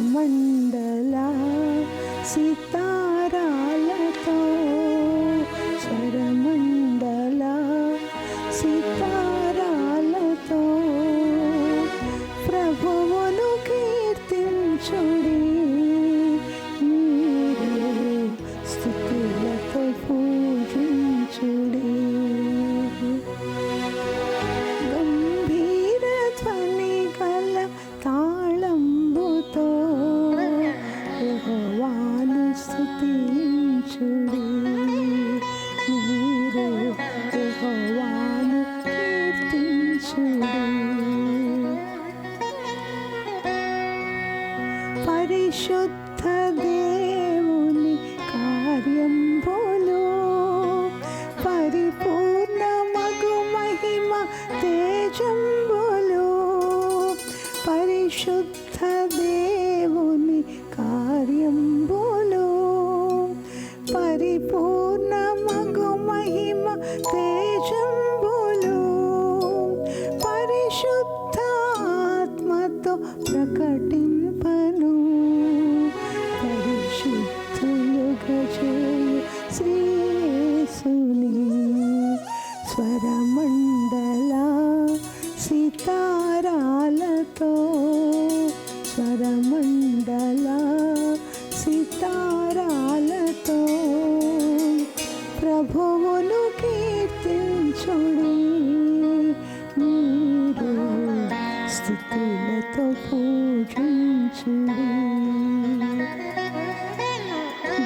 స్వరమండల సితారాలతో స్వరమండల సితారాలతో ప్రభువును కీర్తించుడి, మీరు స్తుతులతో పూజించుడి. గంభీర ధ్వని గల తాళంబుతో యెహోవాను స్తుతించుడి, మీరు యెహోవాను కీర్తించుడి. పరిశుద్ధ దేవుని కార్యంబులు పరిపూర్ణమగు మహిమ తేజంబులు, పరిశుద్ధ దేవుని కార్యంబులు పరిపూర్ణమగు మహిమ తేజంబులు, పరిశుద్ధ ఆత్మతో ప్రకటింపను, పరిశుద్ధులుగా చేయు శ్రీ యేసుని. స్వరమండల సితారాలతో స్వరమండల సితారాలతో ప్రభువును కీర్తించుడి, మీరు స్తుతులతో పూజించుడి.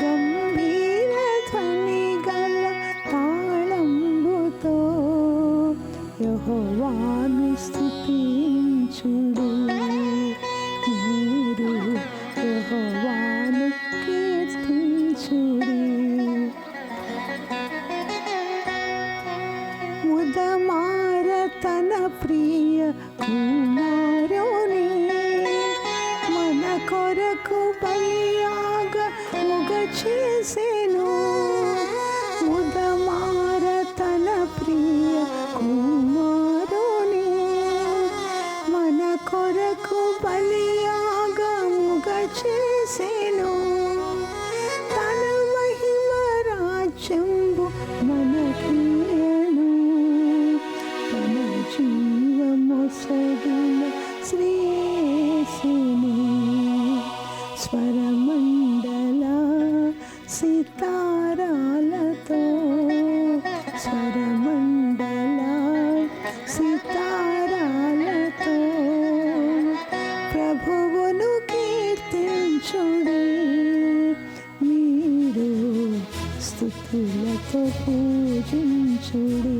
గంభీర ధ్వని గల తాళంబుతో యెహోవాను స్తుతించుడి, మీరు యెహోవాను కీర్తించుడి. ముదమార తన ప్రియ కుమారుని మన కొరకు బలియాగముగ చేసెను, ముదమార తన ప్రియ కుమారుని మన కొరకు బలియాగముగ చేసెను, తన మహిమ రాజ్యంబు మనకియ్యెను, తన జీవమొసగిన శ్రీ యేసుని. స్వరమండల సితారాలతో స్వరమండల సితారాలతో ప్రభువును కీర్తించుడి, మీరు స్తుతులతో పూజించుడి.